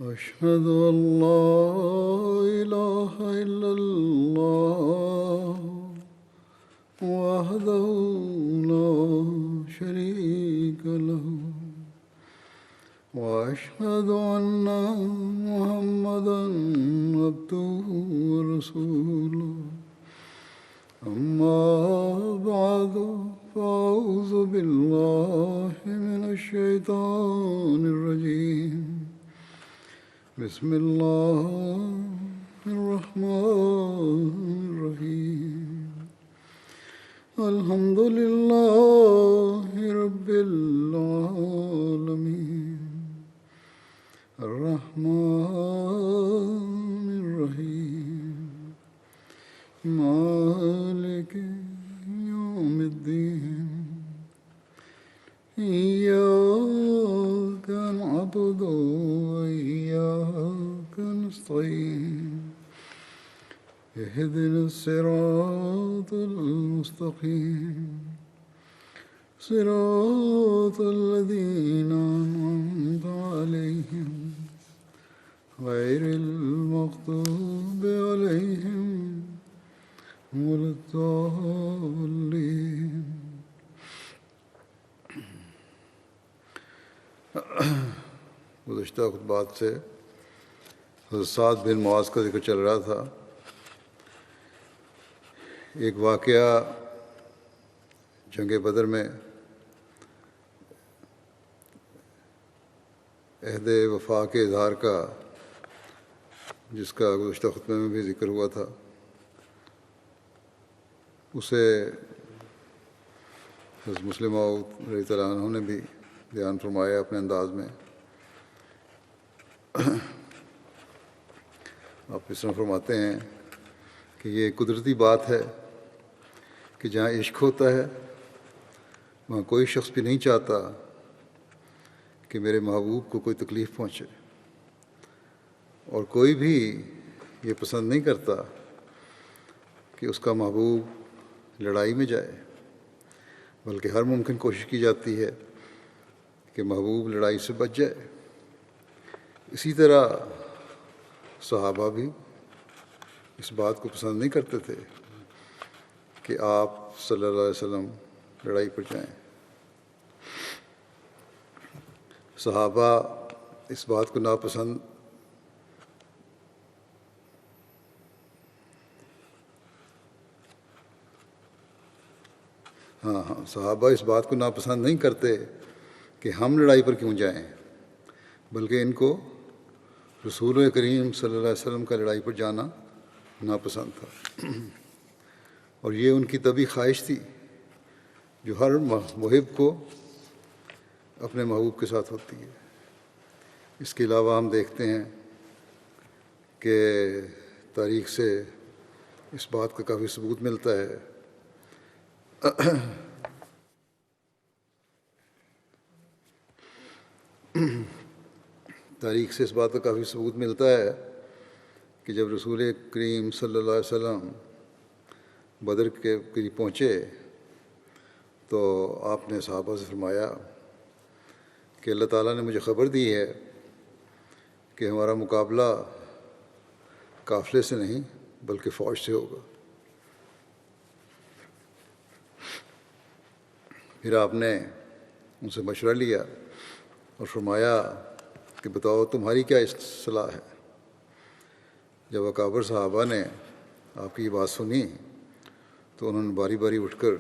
أشهد أن لا إله إلا الله وحده لا شريك له وأشهد أن محمدا عبده ورسوله أما بعد فأعوذ بالله من الشيطان الرجيم بسم الله الرحمن الرحيم الحمد لله رب العالمين الرحمن الرحيم مالك يوم الدين إياك نعبد وإياك نستعين اهدنا الصراط المستقيم صراط الذين أنعمت عليهم غير المغضوب عليهم ولا الضالين. گزشتہ خطبات سے حضرت سعد بن معاذ کا ذکر چل رہا تھا. ایک واقعہ جنگ بدر میں عہد وفا کے اظہار کا، جس کا گزشتہ خطبے میں بھی ذکر ہوا تھا، اسے حضرت مسلم موعود رضی اللہ عنہ نے بھی بیان فرمایا اپنے انداز میں. آپ اس طرح فرماتے ہیں کہ یہ قدرتی بات ہے کہ جہاں عشق ہوتا ہے وہاں کوئی شخص بھی نہیں چاہتا کہ میرے محبوب کو کوئی تکلیف پہنچے، اور کوئی بھی یہ پسند نہیں کرتا کہ اس کا محبوب لڑائی میں جائے، بلکہ ہر ممکن کوشش کی جاتی ہے کہ محبوب لڑائی سے بچ جائے. اسی طرح صحابہ بھی اس بات کو پسند نہیں کرتے تھے کہ آپ صلی اللہ علیہ وسلم لڑائی پر جائیں. صحابہ اس بات کو ناپسند صحابہ اس بات کو ناپسند نہیں کرتے کہ ہم لڑائی پر کیوں جائیں، بلکہ ان کو رسول کریم صلی اللہ علیہ وسلم کا لڑائی پر جانا ناپسند تھا. اور یہ ان کی طبعی خواہش تھی جو ہر محب کو اپنے محبوب کے ساتھ ہوتی ہے. اس کے علاوہ ہم دیکھتے ہیں کہ تاریخ سے اس بات کا کافی ثبوت ملتا ہے. تاریخ سے اس بات کا کافی ثبوت ملتا ہے کہ جب رسول کریم صلی اللہ علیہ وسلم بدر کے قریب پہنچے تو آپ نے صحابہ سے فرمایا کہ اللہ تعالیٰ نے مجھے خبر دی ہے کہ ہمارا مقابلہ قافلے سے نہیں بلکہ فوج سے ہوگا. پھر آپ نے ان سے مشورہ لیا اور فرمایا کہ بتاؤ تمہاری کیا صلاح ہے. جب اکابر صحابہ نے آپ کی یہ بات سنی تو انہوں نے باری باری اٹھ کر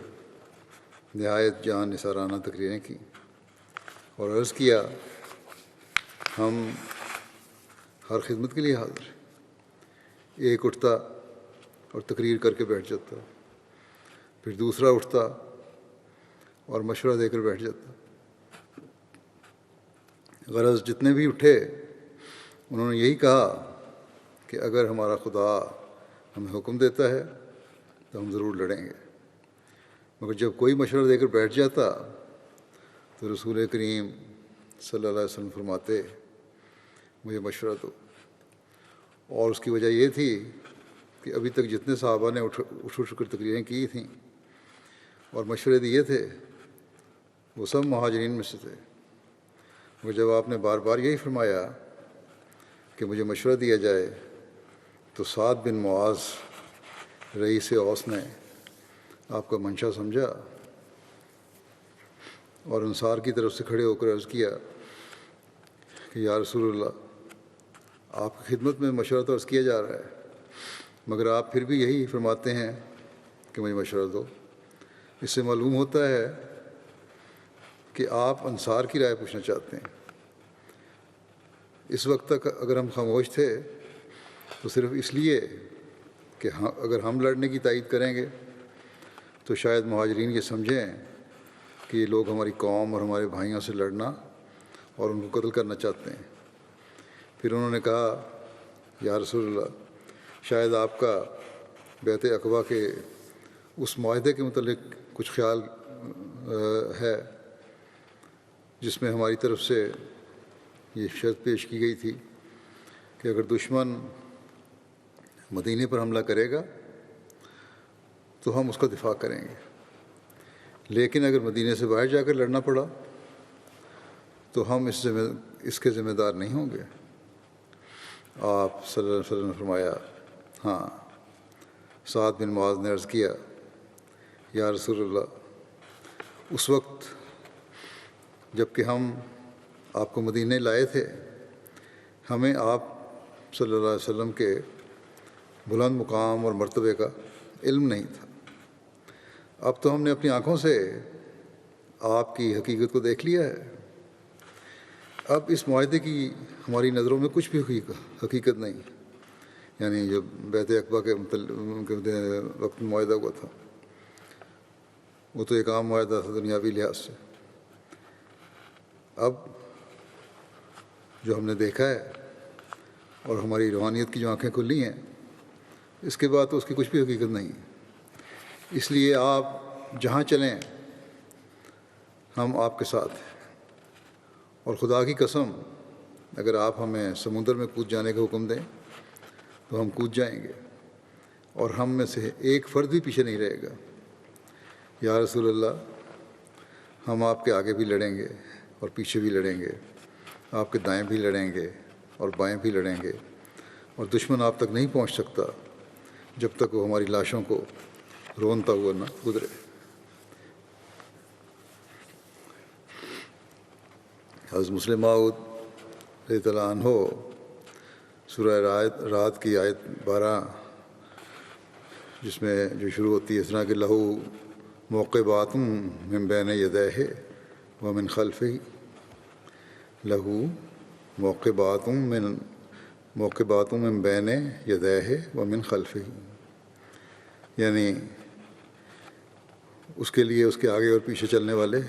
نہایت جان نثارانہ تقریریں کی اور عرض کیا ہم ہر خدمت کے لیے حاضر ہیں. ایک اٹھتا اور تقریر کر کے بیٹھ جاتا، پھر دوسرا اٹھتا اور مشورہ دے کر بیٹھ جاتا. غرض جتنے بھی اٹھے انہوں نے یہی کہا کہ اگر ہمارا خدا ہمیں حکم دیتا ہے تو ہم ضرور لڑیں گے. مگر جب کوئی مشورہ دے کر بیٹھ جاتا تو رسول کریم صلی اللہ علیہ وسلم فرماتے مجھے مشورہ دو. اور اس کی وجہ یہ تھی کہ ابھی تک جتنے صحابہ نے اٹھ کر تقریریں کی تھیں اور مشورے دیے تھے وہ سب مہاجرین میں سے تھے. وہ جب آپ نے بار بار یہی فرمایا کہ مجھے مشورہ دیا جائے، تو سعد بن معاذ رئیس اوس نے آپ کا منشا سمجھا اور انصار کی طرف سے کھڑے ہو کر عرض کیا کہ یا رسول اللہ، آپ کی خدمت میں مشورہ تو عرض کیا جا رہا ہے، مگر آپ پھر بھی یہی فرماتے ہیں کہ مجھے مشورہ دو۔ اس سے معلوم ہوتا ہے کہ آپ انصار کی رائے پوچھنا چاہتے ہیں۔ اس وقت تک اگر ہم خاموش تھے تو صرف اس لیے کہ اگر ہم لڑنے کی تائید کریں گے تو شاید مہاجرین یہ سمجھیں کہ یہ لوگ ہماری قوم اور ہمارے بھائیوں سے لڑنا اور ان کو قتل کرنا چاہتے ہیں۔ پھر انہوں نے کہا یا رسول اللہ، شاید آپ کا بیعت عقبہ کے اس معاہدے کے متعلق کچھ خیال ہے جس میں ہماری طرف سے یہ شرط پیش کی گئی تھی کہ اگر دشمن مدینے پر حملہ کرے گا تو ہم اس کا دفاع کریں گے، لیکن اگر مدینے سے باہر جا کر لڑنا پڑا تو ہم اس کے ذمہ دار نہیں ہوں گے۔ آپ صلی اللہ علیہ وسلم نے فرمایا ہاں۔ سعد بن معاذ نے عرض کیا یا رسول اللہ، اس وقت جب کہ ہم آپ کو مدینے لائے تھے ہمیں آپ صلی اللہ علیہ وسلم کے بلند مقام اور مرتبے کا علم نہیں تھا۔ اب تو ہم نے اپنی آنکھوں سے آپ کی حقیقت کو دیکھ لیا ہے۔ اب اس معاہدے کی ہماری نظروں میں کچھ بھی حقیقت نہیں، یعنی جو بیعت عقبہ کے وقت معاہدہ ہوا تھا وہ تو ایک عام معاہدہ تھا دنیاوی لحاظ سے۔ اب جو ہم نے دیکھا ہے اور ہماری روحانیت کی جو آنکھیں کھلی ہیں، اس کے بعد تو اس کی کچھ بھی حقیقت نہیں ہے۔ اس لیے آپ جہاں چلیں ہم آپ کے ساتھ ہیں، اور خدا کی قسم اگر آپ ہمیں سمندر میں کود جانے کا حکم دیں تو ہم کود جائیں گے، اور ہم میں سے ایک فرد بھی پیچھے نہیں رہے گا۔ یا رسول اللہ، ہم آپ کے آگے بھی لڑیں گے اور پیچھے بھی لڑیں گے، آپ کے دائیں بھی لڑیں گے اور بائیں بھی لڑیں گے، اور دشمن آپ تک نہیں پہنچ سکتا جب تک وہ ہماری لاشوں کو رونتا ہوا نہ گزرے۔ حضرت مسلم موعود رضی اللہ عنہ سورہ رات کی آیت 12 جس میں جو شروع ہوتی ہے اس طرح کہ لہو موقبات من بین یدیہ ومن خلفہ، لہو موقبات من بین یدیہ ومن خلفہ، یعنی اس کے لیے اس کے آگے اور پیچھے چلنے والے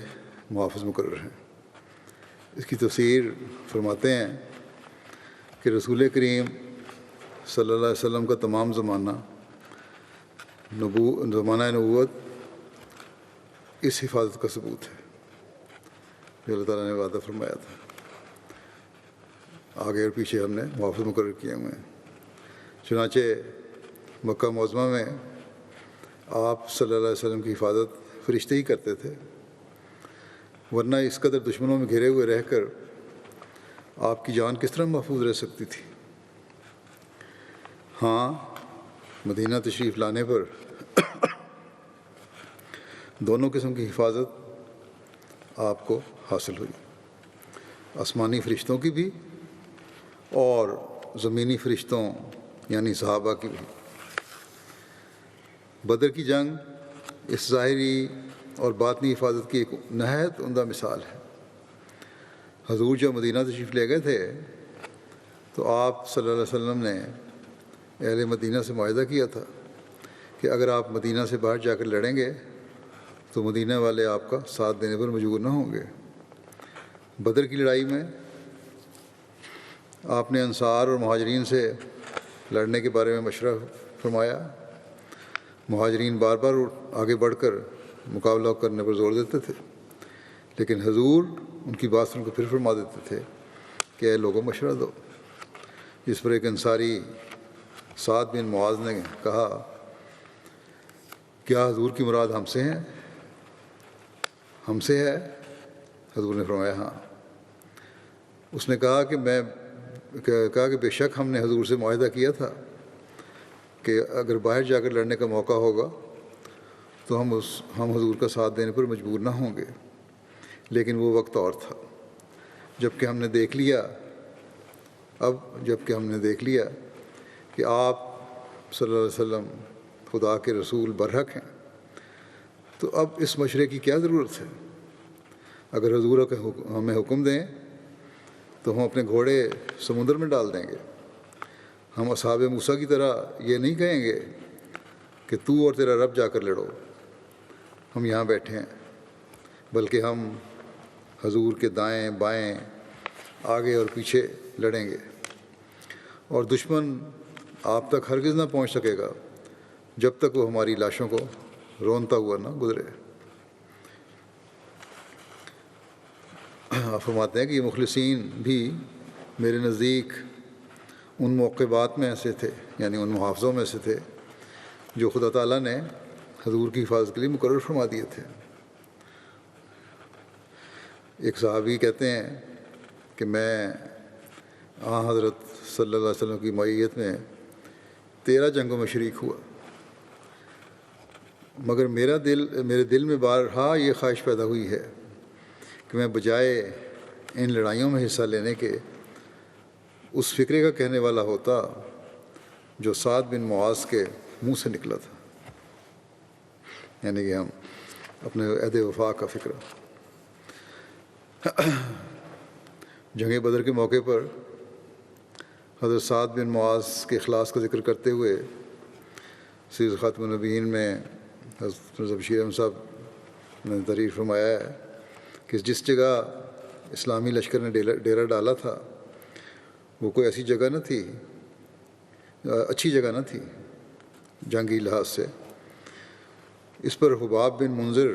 محافظ مقرر ہیں۔ اس کی تفسیر فرماتے ہیں کہ رسول کریم صلی اللہ علیہ وسلم کا تمام زمانہ نبوت اس حفاظت کا ثبوت ہے جو اللہ تعالیٰ نے وعدہ فرمایا تھا۔ آگے اور پیچھے ہم نے محافظ مقرر کیے ہوئے ہیں۔ چنانچہ مکہ معظمہ میں آپ صلی اللہ علیہ وسلم کی حفاظت فرشتے ہی کرتے تھے، ورنہ اس قدر دشمنوں میں گھرے ہوئے رہ کر آپ کی جان کس طرح محفوظ رہ سکتی تھی۔ ہاں، مدینہ تشریف لانے پر دونوں قسم کی حفاظت آپ کو حاصل ہوئی، آسمانی فرشتوں کی بھی اور زمینی فرشتوں یعنی صحابہ کی بھی۔ بدر کی جنگ اس ظاہری اور باطنی حفاظت کی ایک نہایت عمدہ مثال ہے۔ حضور جب مدینہ تشریف لے گئے تھے تو آپ صلی اللہ علیہ وسلم نے اہل مدینہ سے معاہدہ کیا تھا کہ اگر آپ مدینہ سے باہر جا کر لڑیں گے تو مدینہ والے آپ کا ساتھ دینے پر مجبور نہ ہوں گے۔ بدر کی لڑائی میں آپ نے انصار اور مہاجرین سے لڑنے کے بارے میں مشورہ فرمایا۔ مہاجرین بار بار آگے بڑھ کر مقابلہ کرنے پر زور دیتے تھے، لیکن حضور ان کی بات سن کر پھر فرما دیتے تھے کہ اے لوگوں مشورہ دو۔ جس پر ایک انصاری سعد بن معاذ نے کہا کیا حضور کی مراد ہم سے ہیں؟ ہم سے ہے؟ حضور نے فرمایا ہاں۔ اس نے کہا کہ میں کہا کہ بے شک ہم نے حضور سے معاہدہ کیا تھا کہ اگر باہر جا کر لڑنے کا موقع ہوگا تو ہم حضور کا ساتھ دینے پر مجبور نہ ہوں گے، لیکن وہ وقت اور تھا جب کہ ہم نے دیکھ لیا کہ آپ صلی اللہ علیہ وسلم خدا کے رسول برحق ہیں، تو اب اس مشورے کی کیا ضرورت ہے؟ اگر حضور ہمیں حکم دیں تو ہم اپنے گھوڑے سمندر میں ڈال دیں گے۔ ہم اصحاب موسیٰ کی طرح یہ نہیں کہیں گے کہ تو اور تیرا رب جا کر لڑو، ہم یہاں بیٹھے ہیں، بلکہ ہم حضور کے دائیں بائیں آگے اور پیچھے لڑیں گے، اور دشمن آپ تک ہرگز نہ پہنچ سکے گا جب تک وہ ہماری لاشوں کو رونتا ہوا نہ گزرے۔ آپ فرماتے ہیں کہ یہ مخلصین بھی میرے نزدیک ان موقبات میں ایسے تھے، یعنی ان محافظوں میں سے تھے جو خدا تعالیٰ نے حضور کی حفاظت کے لیے مقرر فرما دیے تھے۔ ایک صحابی کہتے ہیں کہ میں حضرت صلی اللہ علیہ وسلم کی معیت میں 13 جنگوں میں شریک ہوا، مگر میرے دل میں بارہا یہ خواہش پیدا ہوئی ہے کہ میں بجائے ان لڑائیوں میں حصہ لینے کے اس فکرے کا کہنے والا ہوتا جو سعد بن معاذ کے منہ سے نکلا تھا، یعنی کہ ہم اپنے عہد وفا کا فکر۔ جنگ بدر کے موقع پر حضرت سعد بن معاذ کے اخلاص کا ذکر کرتے ہوئے سیرت خاتم النبیین میں حضرت بشیر احمد صاحب نے تحریر فرمایا ہے کہ جس جگہ اسلامی لشکر نے ڈیرا ڈالا تھا وہ کوئی ایسی جگہ نہ تھی، اچھی جگہ نہ تھی جنگی لحاظ سے۔ اس پر حباب بن منذر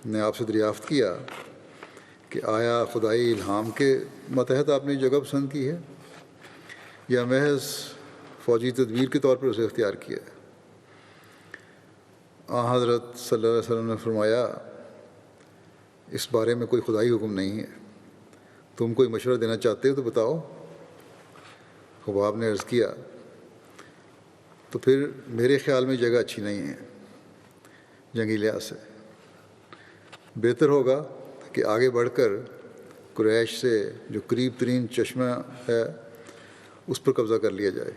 نے آپ سے دریافت کیا کہ آیا خدائی الہام کے ماتحت آپ نے یہ جگہ پسند کی ہے یا محض فوجی تدبیر کے طور پر اسے اختیار کیا ہے؟ حضرت صلی اللہ علیہ وسلم نے فرمایا اس بارے میں کوئی خدائی حکم نہیں ہے، تم کوئی مشورہ دینا چاہتے ہو تو بتاؤ۔ حباب نے عرض کیا تو پھر میرے خیال میں جگہ اچھی نہیں ہے جنگی لحاظ سے، بہتر ہوگا کہ آگے بڑھ کر قریش سے جو قریب ترین چشمہ ہے اس پر قبضہ کر لیا جائے۔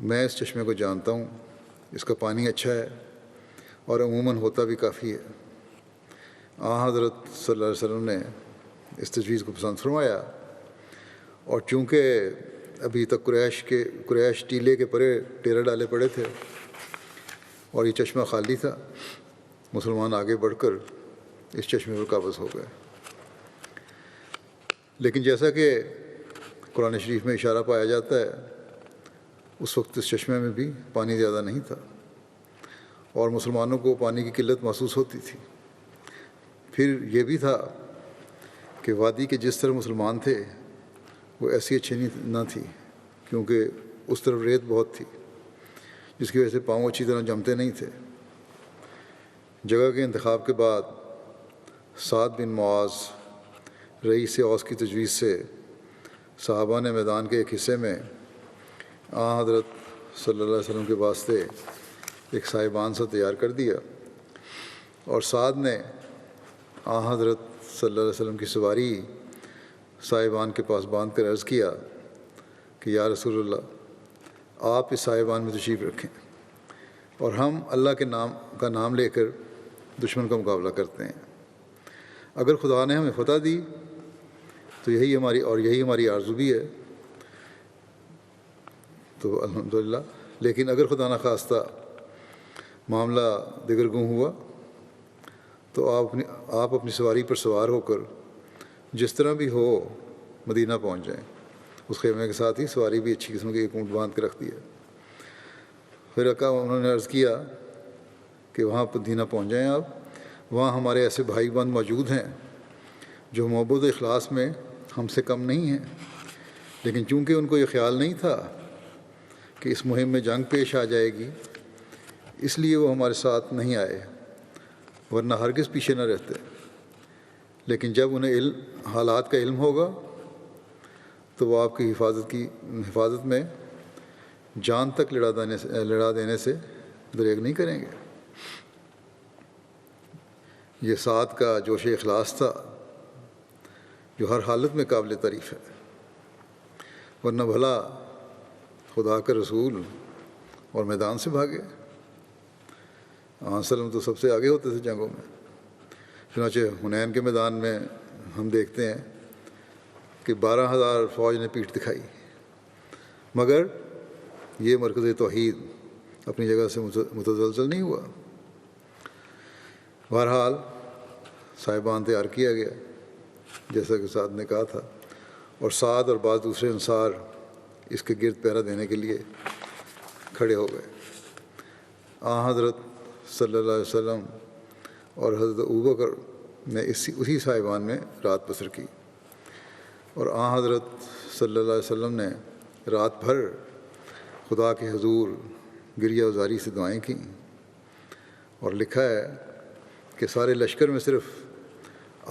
میں اس چشمے کو جانتا ہوں، اس کا پانی اچھا ہے اور عموماً ہوتا بھی کافی ہے۔ حضرت صلی اللہ علیہ وسلم نے اس تجویز کو پسند فرمایا، اور چونکہ ابھی تک قریش ٹیلے کے پرے ڈیرا ڈالے پڑے تھے اور یہ چشمہ خالی تھا، مسلمان آگے بڑھ کر اس چشمے پر قابض ہو گئے۔ لیکن جیسا کہ قرآن شریف میں اشارہ پایا جاتا ہے اس وقت اس چشمے میں بھی پانی زیادہ نہیں تھا اور مسلمانوں کو پانی کی قلت محسوس ہوتی تھی۔ پھر یہ بھی تھا کہ وادی کے جس طرح مسلمان تھے وہ ایسی اچھی نہ تھی، کیونکہ اس طرف ریت بہت تھی جس کی وجہ سے پاؤں اچھی طرح جمتے نہیں تھے۔ جگہ کے انتخاب کے بعد سعد بن معاذ رئیس اوس کی تجویز سے صحابہ نے میدان کے ایک حصے میں حضرت صلی اللہ علیہ وسلم کے واسطے ایک صاحبان سا تیار کر دیا، اور سعد نے حضرت صلی اللہ علیہ وسلم کی سواری صاحبان کے پاس باندھ کر عرض کیا کہ یا رسول اللہ آپ اس صاحبان میں تشریف رکھیں اور ہم اللہ کے نام لے کر دشمن کا مقابلہ کرتے ہیں۔ اگر خدا نے ہمیں فتح دی تو یہی ہماری آرزو بھی ہے، تو الحمدللہ، لیکن اگر خدا نخواستہ معاملہ دگرگوں ہوا تو آپ اپنی سواری پر سوار ہو کر جس طرح بھی ہو مدینہ پہنچ جائیں۔ اس خیمے کے ساتھ ہی سواری بھی اچھی قسم کی ایک اونٹ باندھ کے رکھ دیا۔ پھر انہوں نے عرض کیا کہ وہاں مدینہ پہنچ جائیں آپ، وہاں ہمارے ایسے بھائی بند موجود ہیں جو محبت و اخلاص میں ہم سے کم نہیں ہیں، لیکن چونکہ ان کو یہ خیال نہیں تھا کہ اس مہم میں جنگ پیش آ جائے گی، اس لیے وہ ہمارے ساتھ نہیں آئے، ورنہ ہرگز پیچھے نہ رہتے۔ لیکن جب انہیں حالات کا علم ہوگا تو تو وہ آپ کی حفاظت میں جان تک لڑا دینے سے دریغ نہیں کریں گے۔ یہ سعد کا جوش اخلاص تھا جو ہر حالت میں قابل تعریف ہے، ورنہ بھلا خدا کا رسول اور میدان سے بھاگے۔ وسلم تو سب سے آگے ہوتے تھے جنگوں میں، چنانچہ حنین کے میدان میں ہم دیکھتے ہیں کہ 12,000 فوج نے پیٹھ دکھائی، مگر یہ مرکز توحید اپنی جگہ سے متزلزل نہیں ہوا۔ بہرحال صاحبان تیار کیا گیا جیسا کہ سعد نے کہا تھا، اور سعد اور بعض دوسرے انصار اس کے گرد پہرا دینے کے لیے کھڑے ہو گئے۔ حضرت صلی اللہ علیہ وسلم اور حضرت ابوبکر نے اسی صاحبان میں رات بسر کی، اور حضرت صلی اللہ علیہ وسلم نے رات بھر خدا کے حضور گریہ وزاری سے دعائیں کیں، اور لکھا ہے کہ سارے لشکر میں صرف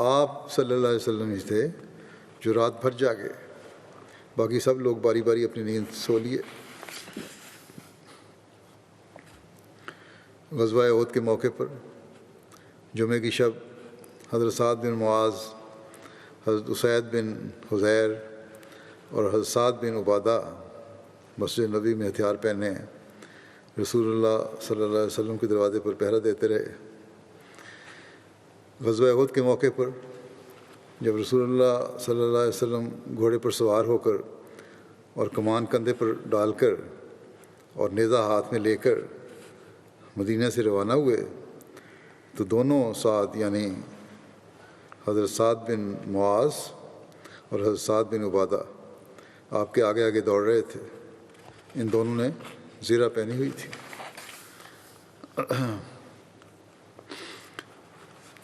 آپ صلی اللہ علیہ وسلم ہی تھے جو رات بھر جاگے، باقی سب لوگ باری باری اپنی نیند سو لیے۔ غزوہ احد کے موقع پر جمعے کی شب حضرت سعد بن معاذ، حضرت اسید بن حضیر اور حضرت سعد بن عبادہ مسجد نبی میں ہتھیار پہنے رسول اللہ صلی اللہ علیہ وسلم کے دروازے پر پہرا دیتے رہے۔ غزوہ احد کے موقع پر جب رسول اللہ صلی اللہ علیہ وسلم گھوڑے پر سوار ہو کر اور کمان کندھے پر ڈال کر اور نیزہ ہاتھ میں لے کر مدینہ سے روانہ ہوئے تو دونوں سعد یعنی حضرت سعد بن معاذ اور حضرت سعد بن عبادہ آپ کے آگے آگے دوڑ رہے تھے۔ ان دونوں نے زرہ پہنی ہوئی تھی۔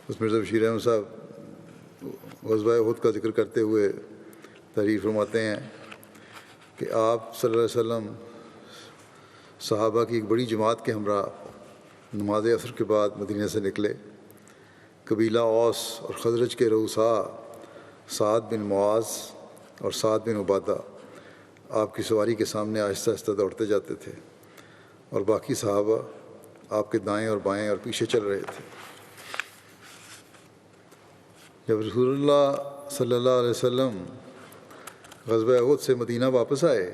اس مرزا بشیر احمد صاحب غزوہ احد کا ذکر کرتے ہوئے تعریف فرماتے ہیں کہ آپ صلی اللہ علیہ وسلم صحابہ کی ایک بڑی جماعت کے ہمراہ نماز عصر کے بعد مدینہ سے نکلے۔ قبیلہ اوس اور خزرج کے رؤساء سعد بن معاذ اور سعد بن عبادہ آپ کی سواری کے سامنے آہستہ آہستہ دوڑتے جاتے تھے، اور باقی صحابہ آپ کے دائیں اور بائیں اور پیچھے چل رہے تھے۔ جب رسول اللہ صلی اللہ علیہ وسلم غزوہ احد سے مدینہ واپس آئے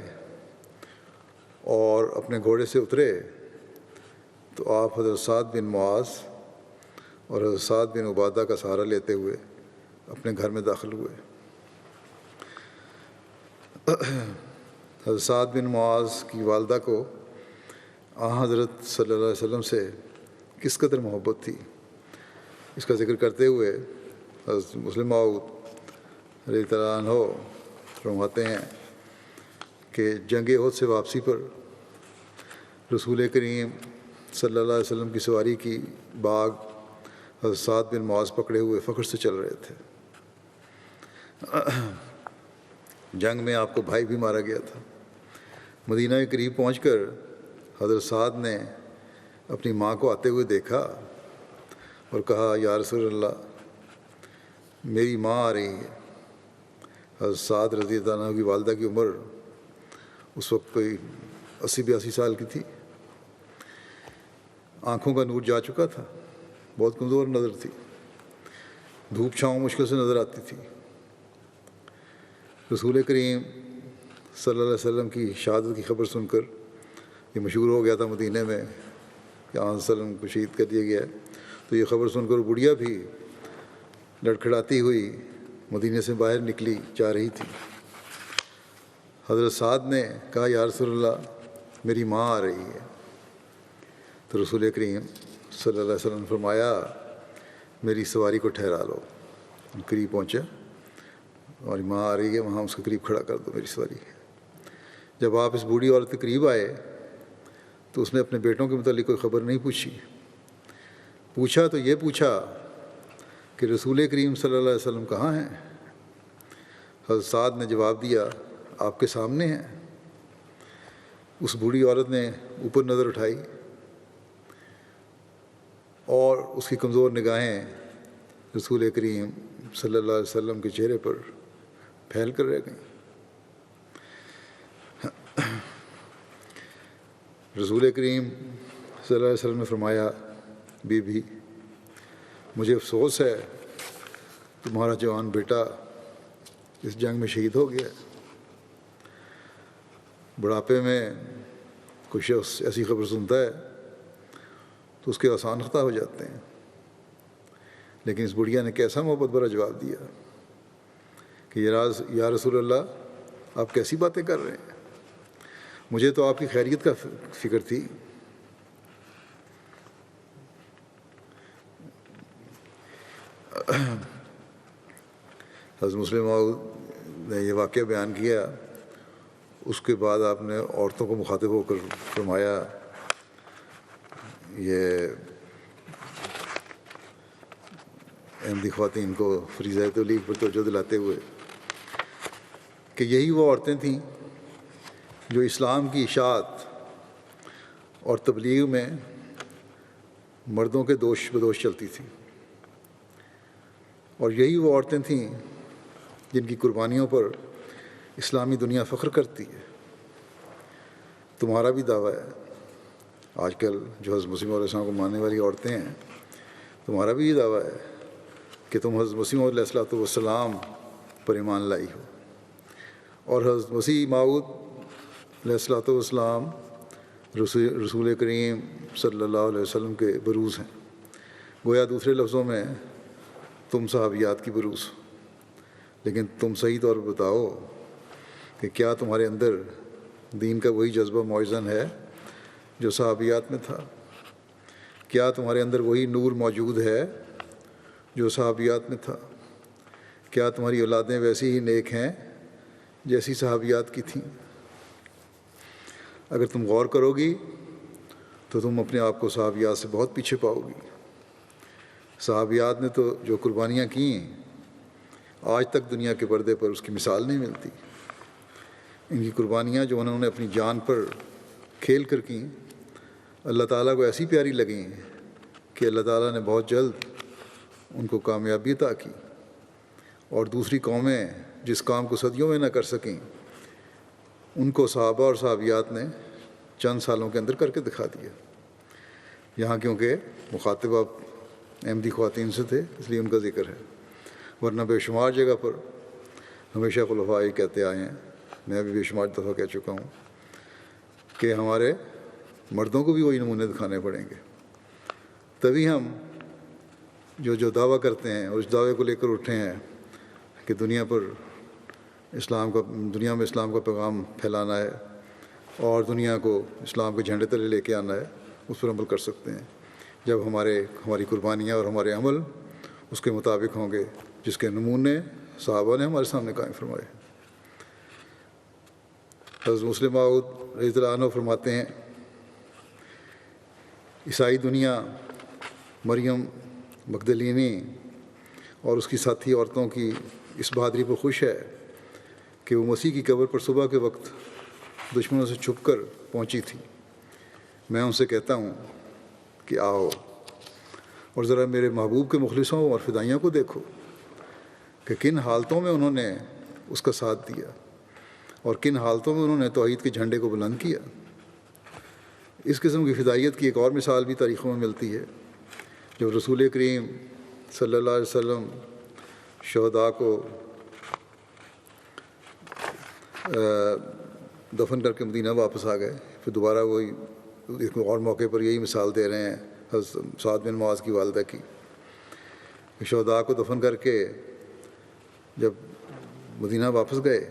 اور اپنے گھوڑے سے اترے تو آپ حضرت سعد بن معاذ اور حضرت سعد بن عبادہ کا سہارا لیتے ہوئے اپنے گھر میں داخل ہوئے۔ حضرت سعد بن معاذ کی والدہ کو حضرت صلی اللہ علیہ وسلم سے کس قدر محبت تھی، اس کا ذکر کرتے ہوئے حضرت مسلم موعود رضی اللہ عنہ فرماتے ہیں کہ جنگ احد سے واپسی پر رسول کریم صلی اللہ علیہ وسلم کی سواری کی باغ حضرت سعد بن معاذ پکڑے ہوئے فخر سے چل رہے تھے۔ جنگ میں آپ کو بھائی بھی مارا گیا تھا۔ مدینہ کے قریب پہنچ کر حضرت سعد نے اپنی ماں کو آتے ہوئے دیکھا اور کہا، یا رسول اللہ میری ماں آ رہی ہے۔ حضرت سعد رضی اللہ عنہ کی والدہ کی عمر اس وقت کوئی 80-82 سال کی تھی۔ آنکھوں کا نور جا چکا تھا، بہت کمزور نظر تھی، دھوپ چھاؤں مشکل سے نظر آتی تھی۔ رسول کریم صلی اللہ علیہ وسلم کی شہادت کی خبر سن کر یہ مشہور ہو گیا تھا مدینہ میں کہ آن وسلم کو شہید کر دیا گیا ہے، تو یہ خبر سن کر بڑھیا بھی لڑکھڑاتی ہوئی مدینہ سے باہر نکلی جا رہی تھی۔ حضرت سعد نے کہا، یا رسول اللہ میری ماں آ رہی ہے۔ تو رسول کریم صلی اللہ علیہ وسلم نے فرمایا، میری سواری کو ٹھہرا لو۔ قریب پہنچا، ہماری ماں آ رہی ہے، وہاں اس کے قریب کھڑا کر دو میری سواری۔ جب آپ اس بوڑھی عورت کے قریب آئے تو اس نے اپنے بیٹوں کے متعلق کوئی خبر نہیں پوچھا تو یہ پوچھا کہ رسول کریم صلی اللہ علیہ وسلم کہاں ہیں؟ حضرت سعد نے جواب دیا، آپ کے سامنے ہیں۔ اس بوڑھی عورت نے اوپر نظر اٹھائی اور اس کی کمزور نگاہیں رسول کریم صلی اللہ علیہ وسلم کے چہرے پر پھیل کر رہ گئیں۔ رسول کریم صلی اللہ علیہ وسلم نے فرمایا، بی بی مجھے افسوس ہے تمہارا جوان بیٹا اس جنگ میں شہید ہو گیا۔ بڑھاپے میں کوئی شخص ایسی خبر سنتا ہے تو اس کے آسان خطا ہو جاتے ہیں، لیکن اس بڑھیا نے کیسا محبت بھرا جواب دیا کہ یا رسول اللہ آپ کیسی باتیں کر رہے ہیں، مجھے تو آپ کی خیریت کا فکر تھی۔ حضرت مسلم موعود نے یہ واقعہ بیان کیا، اس کے بعد آپ نے عورتوں کو مخاطب ہو کر فرمایا، یہ احمدی خواتین کو فریضہ تبلیغ پر توجہ دلاتے ہوئے کہ یہی وہ عورتیں تھیں جو اسلام کی اشاعت اور تبلیغ میں مردوں کے دوش بدوش چلتی تھیں، اور یہی وہ عورتیں تھیں جن کی قربانیوں پر اسلامی دنیا فخر کرتی ہے۔ تمہارا بھی دعویٰ ہے، آج کل جو حضرت مسیح علیہ السلام کو ماننے والی عورتیں ہیں، تمہارا بھی یہ دعویٰ ہے کہ تم حضرت مسیح علیہ السلام پر ایمان لائی ہو، اور حضرت مسیح موعود علیہ السلام رسول کریم صلی اللہ علیہ وسلم کے بروز ہیں۔ گویا دوسرے لفظوں میں تم صحابیات کی بروز ہو، لیکن تم صحیح طور پر بتاؤ کہ کیا تمہارے اندر دین کا وہی جذبہ معزن ہے جو صحابیات میں تھا؟ کیا تمہارے اندر وہی نور موجود ہے جو صحابیات میں تھا؟ کیا تمہاری اولادیں ویسی ہی نیک ہیں جیسی صحابیات کی تھیں؟ اگر تم غور کرو گی تو تم اپنے آپ کو صحابیات سے بہت پیچھے پاؤ گی۔ صحابیات نے تو جو قربانیاں کیں، آج تک دنیا کے پردے پر اس کی مثال نہیں ملتی۔ ان کی قربانیاں جو انہوں نے اپنی جان پر کھیل کر کیں، اللہ تعالیٰ کو ایسی پیاری لگیں کہ اللہ تعالیٰ نے بہت جلد ان کو کامیابی عطا کی، اور دوسری قومیں جس کام کو صدیوں میں نہ کر سکیں، ان کو صحابہ اور صحابیات نے چند سالوں کے اندر کر کے دکھا دیا۔ یہاں کیونکہ مخاطب اب احمدی خواتین سے تھے، اس لیے ان کا ذکر ہے، ورنہ بے شمار جگہ پر ہمیشہ خلفاء یہ کہتے آئے ہیں، میں بھی بے شمار دفعہ کہہ چکا ہوں کہ ہمارے مردوں کو بھی وہی نمونے دکھانے پڑیں گے، تبھی ہم جو دعویٰ کرتے ہیں اور اس دعوے کو لے کر اٹھے ہیں کہ دنیا میں اسلام کا پیغام پھیلانا ہے اور دنیا کو اسلام کے جھنڈے تلے لے کے آنا ہے، اس پر عمل کر سکتے ہیں جب ہماری قربانیاں اور ہمارے عمل اس کے مطابق ہوں گے جس کے نمونے صحابہ نے ہمارے سامنے قائم فرمائے۔ حضرت مسلم موعود رضی اللہ عنہ فرماتے ہیں، عیسائی دنیا مریم مگدلینی اور اس کی ساتھی عورتوں کی اس بہادری پر خوش ہے کہ وہ مسیح کی قبر پر صبح کے وقت دشمنوں سے چھپ کر پہنچی تھی۔ میں ان سے کہتا ہوں کہ آؤ اور ذرا میرے محبوب کے مخلصوں اور فدائیوں کو دیکھو کہ کن حالتوں میں انہوں نے اس کا ساتھ دیا اور کن حالتوں میں انہوں نے توحید کے جھنڈے کو بلند کیا۔ اس قسم کی فدائیت کی ایک اور مثال بھی تاریخوں میں ملتی ہے، جب رسول کریم صلی اللہ علیہ وسلم شہداء کو دفن کر کے مدینہ واپس آ گئے، پھر دوبارہ وہی ایک اور موقع پر یہی مثال دے رہے ہیں حضرت سعد بن معاذ کی والدہ کی، شہداء کو دفن کر کے جب مدینہ واپس گئے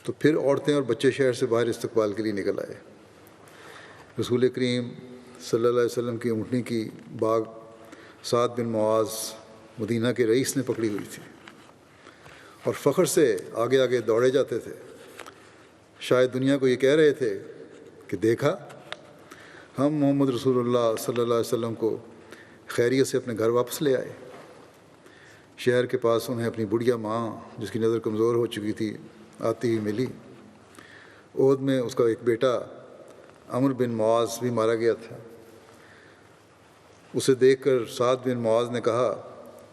تو پھر عورتیں اور بچے شہر سے باہر استقبال کے لیے نکل آئے۔ رسول کریم صلی اللہ علیہ وسلم کی اونٹنی کی باغ سعد بن معاذ مدینہ کے رئیس نے پکڑی ہوئی تھی اور فخر سے آگے آگے دوڑے جاتے تھے، شاید دنیا کو یہ کہہ رہے تھے کہ دیکھا، ہم محمد رسول اللہ صلی اللہ علیہ وسلم کو خیریت سے اپنے گھر واپس لے آئے۔ شہر کے پاس انہیں اپنی بڑھیا ماں جس کی نظر کمزور ہو چکی تھی آتی ہوئی ملی۔ احد میں اس کا ایک بیٹا عمرو بن معاذ بھی مارا گیا تھا۔ اسے دیکھ کر سعد بن معاذ نے کہا،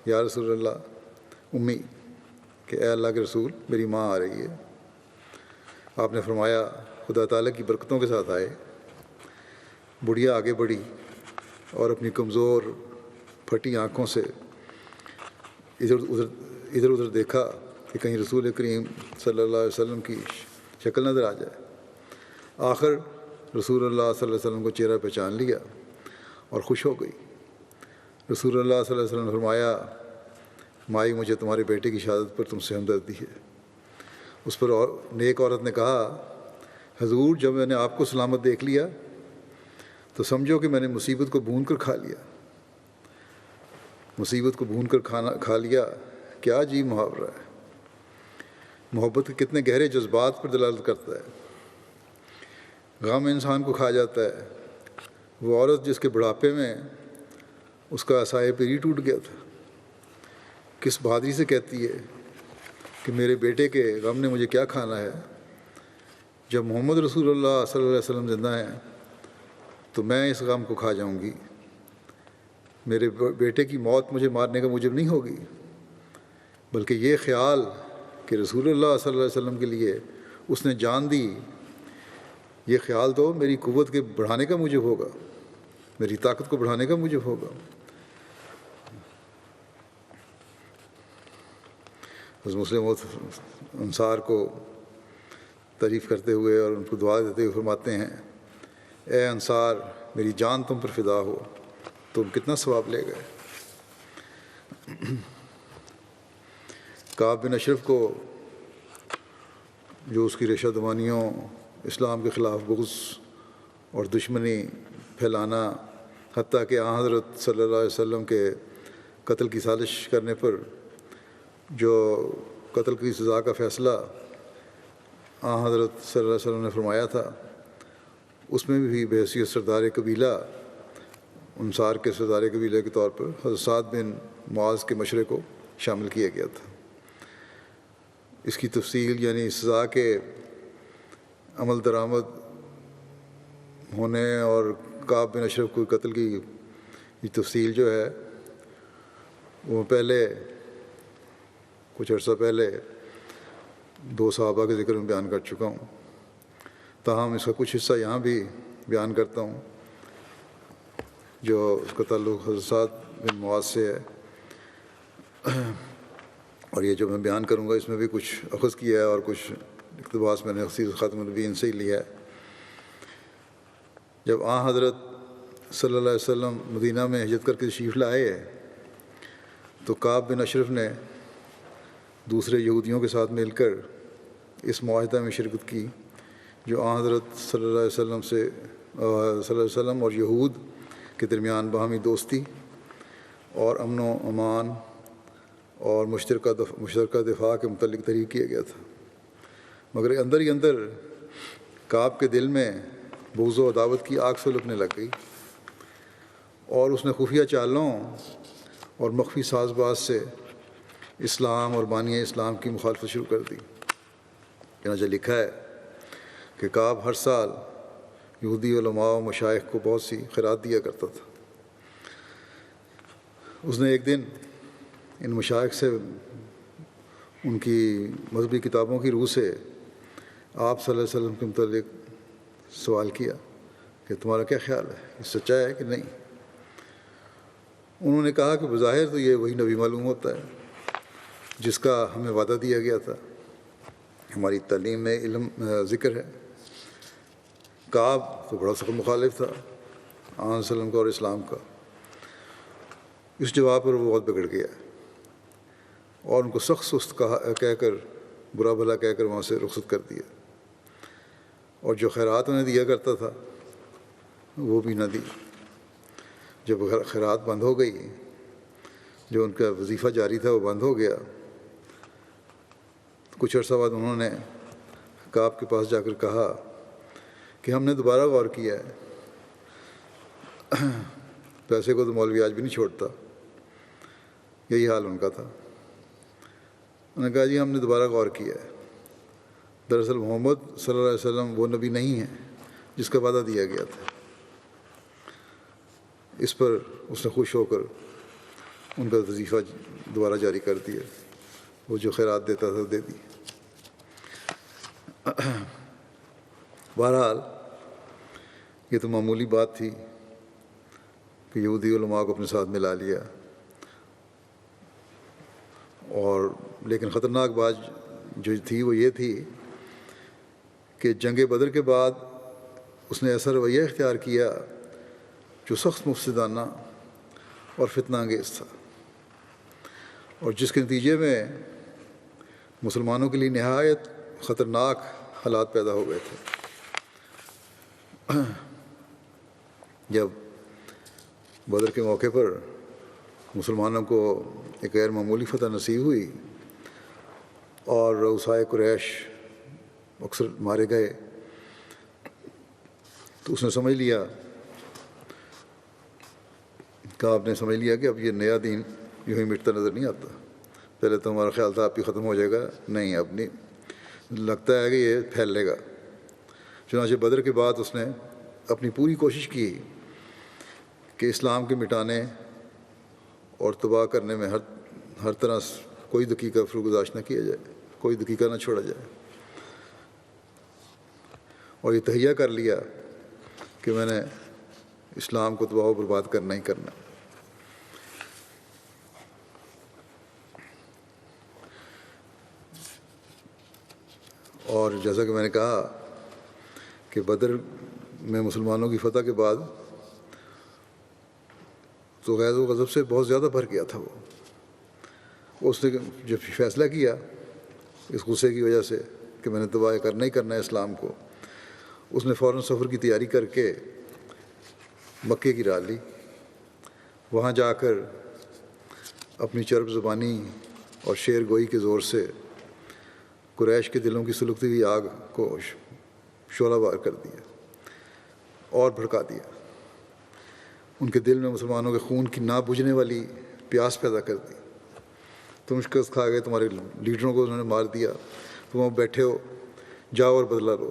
یا رسول اللہ امی، کہ اے اللہ کے رسول میری ماں آ رہی ہے۔ آپ نے فرمایا خدا تعالیٰ کی برکتوں کے ساتھ آئے۔ بڑھیا آگے بڑھی اور اپنی کمزور پھٹی آنکھوں سے ادھر ادھر دیکھا کہ کہیں رسول کریم صلی اللہ علیہ وسلم کی شکل نظر آ جائے۔ آخر رسول اللہ صلی اللہ علیہ وسلم کو چہرہ پہچان لیا اور خوش ہو گئی۔ رسول اللہ صلی اللہ علیہ وسلم نے فرمایا، مائی مجھے تمہارے بیٹے کی شہادت پر تم سے ہمدردی ہے۔ اس پر نیک عورت نے کہا، حضور جب میں نے آپ کو سلامت دیکھ لیا تو سمجھو کہ میں نے مصیبت کو بھون کر کھا لیا۔ مصیبت کو بھون کر کھا لیا، کیا عجیب محاورہ ہے۔ محبت کے کتنے گہرے جذبات پر دلالت کرتا ہے۔ غم انسان کو کھا جاتا ہے۔ وہ عورت جس کے بڑھاپے میں اس کا عصائے پیری ٹوٹ گیا تھا، کس بہادری سے کہتی ہے کہ میرے بیٹے کے غم نے مجھے کیا کھانا ہے۔ جب محمد رسول اللہ صلی اللہ علیہ وسلم زندہ ہیں تو میں اس غم کو کھا جاؤں گی۔ میرے بیٹے کی موت مجھے مارنے کا موجب نہیں ہوگی، بلکہ یہ خیال کہ رسول اللہ صلی اللہ علیہ وسلم کے لیے اس نے جان دی، یہ خیال تو میری قوت کے بڑھانے کا موجب ہوگا، میری طاقت کو بڑھانے کا موجب ہوگا۔ حضرت مسلم انصار کو تعریف کرتے ہوئے اور ان کو دعا دیتے ہوئے فرماتے ہیں، اے انصار میری جان تم پر فدا ہو، تم کتنا ثواب لے گئے۔ کعب بن اشرف کو جو اس کی ریشہ دمانیوں، اسلام کے خلاف بغض اور دشمنی پھیلانا، حتیٰ کہ آن حضرت صلی اللہ علیہ وسلم کے قتل کی سازش کرنے پر جو قتل کی سزا کا فیصلہ آن حضرت صلی اللہ علیہ وسلم نے فرمایا تھا، اس میں بھی بحیثیت سردار قبیلہ، انصار کے سردار قبیلے کے طور پر حضرت سعد بن معاذ کے مشورے کو شامل کیا گیا تھا۔ اس کی تفصیل یعنی سزا کے عمل درآمد ہونے اور کعب بن اشرف کو قتل کی یہ تفصیل جو ہے وہ پہلے کچھ عرصہ پہلے 2 صحابہ کے ذکر میں بیان کر چکا ہوں، تاہم اس کا کچھ حصہ یہاں بھی بیان کرتا ہوں جو اس کا تعلق حضرت سعد بن معاذ سے ہے۔ اور یہ جو میں بیان کروں گا اس میں بھی کچھ اخذ کیا ہے اور کچھ اقتباس میں نے خصیص خاتم النبیین سے ہی لیا ہے۔ جب حضرت صلی اللہ علیہ وسلم مدینہ میں ہجرت کر کے تشریف لائے تو کعب بن اشرف نے دوسرے یہودیوں کے ساتھ مل کر اس معاہدہ میں شرکت کی جو حضرت صلی اللہ علیہ وسلم اور یہود کے درمیان باہمی دوستی اور امن و امان اور مشترکہ دفاع کے متعلق تحریر کیا گیا تھا، مگر اندر ہی اندر کعب کے دل میں بغض و عداوت کی آگ سلگنے لگ گئی اور اس نے خفیہ چالوں اور مخفی ساز باز سے اسلام اور بانی اسلام کی مخالفت شروع کر دی۔ چنانچہ لکھا ہے کہ کعب ہر سال یہودی علماء و مشائخ کو بہت سی خیرات دیا کرتا تھا۔ اس نے ایک دن ان مشائخ سے ان کی مذہبی کتابوں کی روح سے آپ صلی اللہ علیہ وسلم کے متعلق سوال کیا کہ تمہارا کیا خیال ہے، یہ سچا ہے کہ نہیں؟ انہوں نے کہا کہ بظاہر تو یہ وہی نبی معلوم ہوتا ہے جس کا ہمیں وعدہ دیا گیا تھا، ہماری تعلیم میں علم ذکر ہے۔ کعب تو بڑا سخت مخالف تھا آن صلی اللہ علیہ وسلم کا اور اسلام کا۔ اس جواب پر وہ بہت بگڑ گیا اور ان کو سخت سست کہہ کر برا بھلا کہہ کر وہاں سے رخصت کر دیا، اور جو خیرات انہیں دیا کرتا تھا وہ بھی نہ دی۔ جب خیرات بند ہو گئی، جو ان کا وظیفہ جاری تھا وہ بند ہو گیا، کچھ عرصہ بعد انہوں نے کعب کے پاس جا کر کہا کہ ہم نے دوبارہ غور کیا ہے، پیسے کو تو مولوی آج بھی نہیں چھوڑتا۔ یہی حال ان کا تھا۔ انہوں نے کہا جی ہم نے دوبارہ غور کیا ہے، دراصل محمد صلی اللہ علیہ وسلم وہ نبی نہیں ہے جس کا وعدہ دیا گیا تھا۔ اس پر اس نے خوش ہو کر ان کا وظیفہ دوبارہ جاری کر دیا، وہ جو خیرات دیتا تھا دے دی۔ بہرحال یہ تو معمولی بات تھی کہ یہودی علماء کو اپنے ساتھ ملا لیا، اور لیکن خطرناک بات جو تھی وہ یہ تھی کہ جنگ بدر کے بعد اس نے ایسا رویہ اختیار کیا جو سخت مفسدانہ اور فتنہ انگیز تھا، اور جس کے نتیجے میں مسلمانوں کے لیے نہایت خطرناک حالات پیدا ہو گئے تھے۔ جب بدر کے موقع پر مسلمانوں کو ایک غیر معمولی فتح نصیب ہوئی اور رؤسائے قریش اکثر مارے گئے، تو اس نے سمجھ لیا کہ آپ نے سمجھ لیا کہ اب یہ نیا دین یوں ہی مٹتا نظر نہیں آتا۔ پہلے تو ہمارا خیال تھا آپ ہی ختم ہو جائے گا، نہیں، اب نہیں، لگتا ہے کہ یہ پھیل لے گا۔ چنانچہ بدر کے بعد اس نے اپنی پوری کوشش کی کہ اسلام کے مٹانے اور تباہ کرنے میں ہر طرح کوئی دقیقہ فرگزاشت نہ کیا جائے، کوئی دقیقہ نہ چھوڑا جائے، اور یہ تہیہ کر لیا کہ میں نے اسلام کو تباہ و برباد کرنا ہی کرنا۔ اور جیسا کہ میں نے کہا کہ بدر میں مسلمانوں کی فتح کے بعد تو غیظ و غضب سے بہت زیادہ بھر گیا تھا وہ۔ اس نے جب فیصلہ کیا اس غصے کی وجہ سے کہ میں نے تباہ کرنا ہی کرنا ہے اسلام کو، اس نے فوراً سفر کی تیاری کر کے مکے کی راہ لی۔ وہاں جا کر اپنی چرب زبانی اور شعر گوئی کے زور سے قریش کے دلوں کی سلگتی ہوئی آگ کو شعلہ بار کر دیا اور بھڑکا دیا۔ ان کے دل میں مسلمانوں کے خون کی نہ بجھنے والی پیاس پیدا کر دی۔ تم شکست کھا گئے، تمہارے لیڈروں کو انہوں نے مار دیا، تم وہاں بیٹھے ہو، جاؤ اور بدلہ لو۔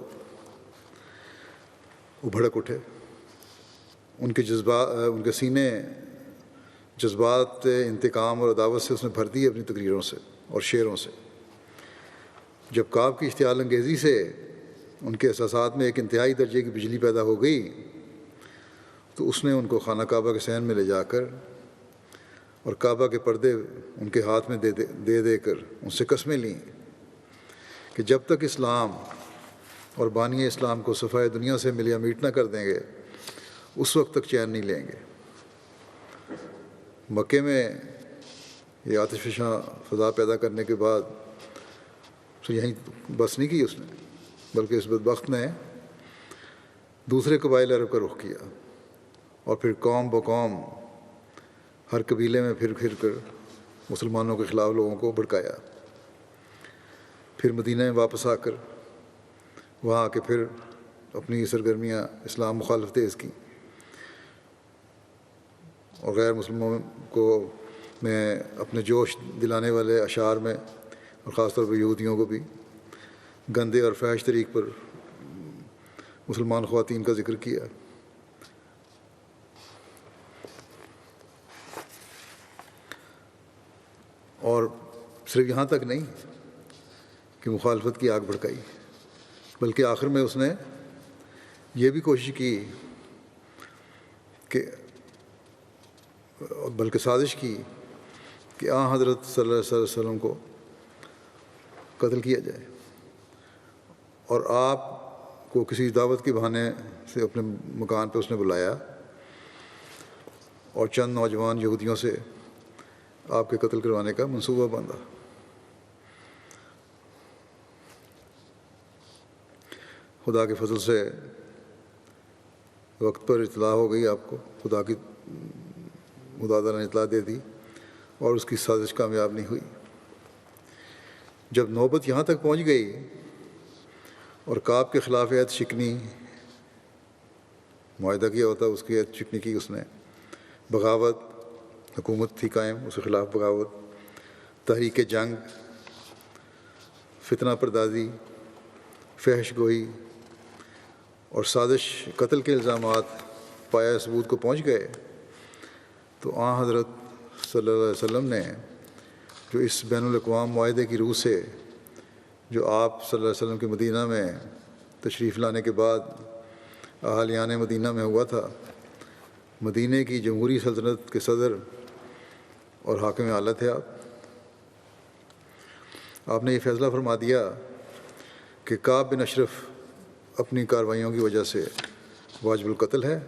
وہ بھڑک اٹھے، ان کے سینے جذبات انتقام اور عداوت سے اس نے بھر دی اپنی تقریروں سے اور شعروں سے۔ جب کعب کی اشتعال انگیزی سے ان کے احساسات میں ایک انتہائی درجے کی بجلی پیدا ہو گئی تو اس نے ان کو خانہ کعبہ کے صحن میں لے جا کر اور کعبہ کے پردے ان کے ہاتھ میں دے کر ان سے قسمیں لیں کہ جب تک اسلام اور بانی اسلام کو صفائے دنیا سے ملیا میٹ نہ کر دیں گے اس وقت تک چین نہیں لیں گے۔ مکے میں یہ آتش فشاں فضا پیدا کرنے کے بعد تو یہیں بس نہیں کی اس نے، بلکہ اس بدبخت نے دوسرے قبائل عرب کا رخ کیا اور پھر قوم بقوم ہر قبیلے میں پھر کر مسلمانوں کے خلاف لوگوں کو بھڑکایا۔ پھر مدینہ میں واپس آ کر وہاں آ کے پھر اپنی سرگرمیاں اسلام مخالف تیز کی، اور غیر مسلموں کو میں اپنے جوش دلانے والے اشعار میں اور خاص طور پر یہودیوں کو بھی گندے اور فحش طریق پر مسلمان خواتین کا ذکر کیا۔ اور صرف یہاں تک نہیں کہ مخالفت کی آگ بھڑکائی، بلکہ آخر میں اس نے یہ بھی کوشش کی کہ بلکہ سازش کی کہ حضرت صلی اللہ علیہ وسلم کو قتل کیا جائے، اور آپ کو کسی دعوت کے بہانے سے اپنے مکان پہ اس نے بلایا اور چند نوجوان یہودیوں سے آپ کے قتل کروانے کا منصوبہ باندھا۔ خدا کے فضل سے وقت پر اطلاع ہو گئی، آپ کو خدا تعالیٰ نے اطلاع دے دی اور اس کی سازش کامیاب نہیں ہوئی۔ جب نوبت یہاں تک پہنچ گئی اور کعب کے خلاف عہد شکنی، معاہدہ کیا ہوتا اس کی عہد شکنی کی اس نے، بغاوت، حکومت تھی قائم، اس کے خلاف بغاوت، تحریک جنگ، فتنہ پردازی، فحش گوئی اور سازش قتل کے الزامات پایہ ثبوت کو پہنچ گئے، تو حضرت صلی اللہ علیہ وسلم نے جو اس بین الاقوام معاہدے کی روح سے جو آپ صلی اللہ علیہ وسلم کے مدینہ میں تشریف لانے کے بعد اہالیان مدینہ میں ہوا تھا۔ مدینہ کی جمہوری سلطنت کے صدر اور حاکم اعلیٰ تھے آپ نے یہ فیصلہ فرما دیا کہ کعب بن اشرف اپنی کارروائیوں کی وجہ سے واجب القتل ہے،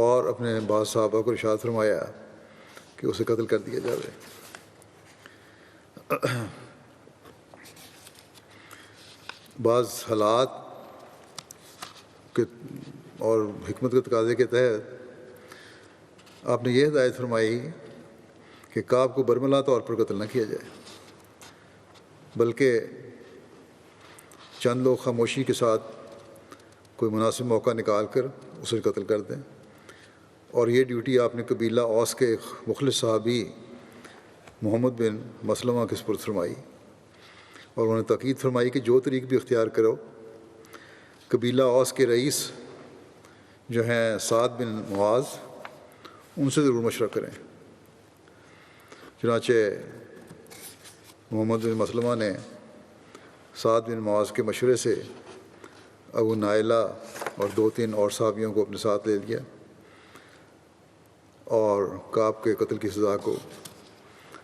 اور اپنے بعض صحابہ کو ارشاد فرمایا کہ اسے قتل کر دیا جائے۔ بعض حالات کے اور حکمت کے تقاضے کے تحت آپ نے یہ ہدایت فرمائی کہ کعب کو برملا طور پر قتل نہ کیا جائے، بلکہ چند لوگ خاموشی کے ساتھ کوئی مناسب موقع نکال کر اسے قتل کر دیں۔ اور یہ ڈیوٹی آپ نے قبیلہ اوس کے ایک مخلص صحابی محمد بن مسلمہ کے سپرد فرمائی، اور انہوں نے تاکید فرمائی کہ جو طریق بھی اختیار کرو، قبیلہ اوس کے رئیس جو ہیں سعد بن معاذ، ان سے ضرور مشورہ کریں۔ چنانچہ محمد بن مسلمہ نے سعد بن معاذ کے مشورے سے ابو نائلہ اور 2-3 اور صحابیوں کو اپنے ساتھ لے لیا اور کعب کے قتل کی سزا کو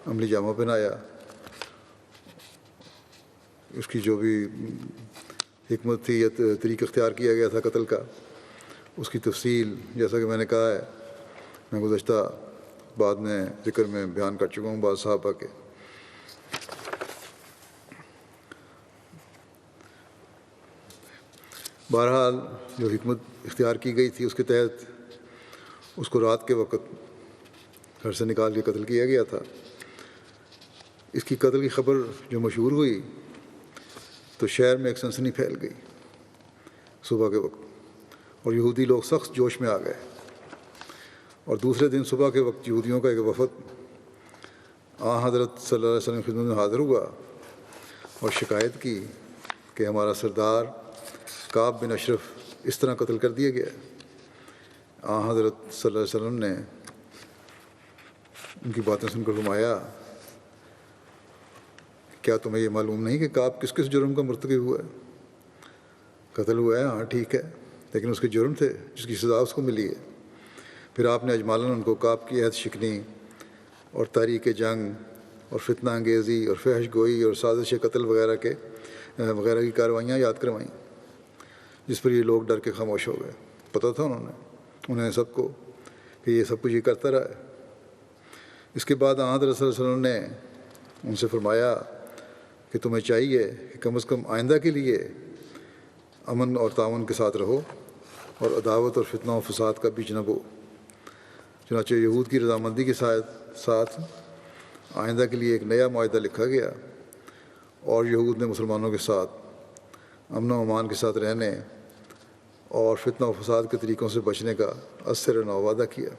عملی جامہ پہنایا۔ اس کی جو بھی حکمت تھی یا طریق اختیار کیا گیا تھا قتل کا، اس کی تفصیل جیسا کہ میں نے کہا ہے، میں گزشتہ بعد میں ذکر میں بیان کر چکا ہوں بعض صحابہ کے۔ بہرحال جو حکمت اختیار کی گئی تھی اس کے تحت اس کو رات کے وقت گھر سے نکال کے قتل کیا گیا تھا۔ اس کی قتل کی خبر جو مشہور ہوئی تو شہر میں ایک سنسنی پھیل گئی صبح کے وقت، اور یہودی لوگ سخت جوش میں آ گئے۔ اور دوسرے دن صبح کے وقت یہودیوں کا ایک وفد حضرت صلی اللہ علیہ وسلم کی خدمت میں حاضر ہوا اور شکایت کی کہ ہمارا سردار کعب بن اشرف اس طرح قتل کر دیا گیا۔ حضرت صلی اللہ علیہ وسلم نے ان کی باتیں سن کر فرمایا، کیا تمہیں یہ معلوم نہیں کہ کعب کس کس جرم کا مرتکب ہوا ہے؟ قتل ہوا ہے، ہاں ٹھیک ہے، لیکن اس کے جرم تھے جس کی سزا اس کو ملی ہے۔ پھر آپ نے اجمالاً ان کو کعب کی عہد شکنی اور تحریک جنگ اور فتنہ انگیزی اور فحش گوئی اور سازش قتل وغیرہ کی کارروائیاں یاد کروائیں، جس پر یہ لوگ ڈر کے خاموش ہو گئے۔ پتہ تھا انہیں سب کو کہ یہ سب کچھ یہ کرتا رہا ہے۔ اس کے بعد حضرت صلی اللہ علیہ وسلم نے ان سے فرمایا کہ تمہیں چاہیے کہ کم از کم آئندہ کے لیے امن اور تعاون کے ساتھ رہو اور عداوت اور فتنہ و فساد کا بیج نہ بو۔ چنانچہ یہود کی رضامندی کے ساتھ آئندہ کے لیے ایک نیا معاہدہ لکھا گیا، اور یہود نے مسلمانوں کے ساتھ امن و امان کے ساتھ رہنے اور فتنہ و فساد کے طریقوں سے بچنے کا ازسر نو وعدہ کیا،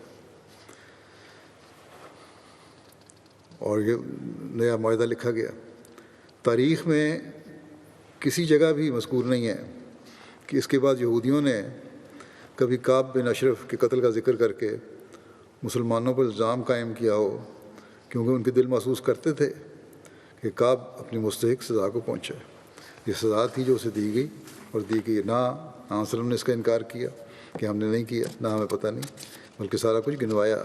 اور یہ نیا معاہدہ لکھا گیا۔ تاریخ میں کسی جگہ بھی مذکور نہیں ہے کہ اس کے بعد یہودیوں نے کبھی کعب بن اشرف کے قتل کا ذکر کر کے مسلمانوں پر الزام قائم کیا ہو، کیونکہ ان کے دل محسوس کرتے تھے کہ کعب اپنی مستحق سزا کو پہنچا ہے۔ یہ سزا تھی جو اسے دی گئی اور دی گئی، نہ وسلم نے اس کا انکار کیا کہ ہم نے نہیں کیا، نہ ہمیں پتہ نہیں، بلکہ سارا کچھ گنوایا،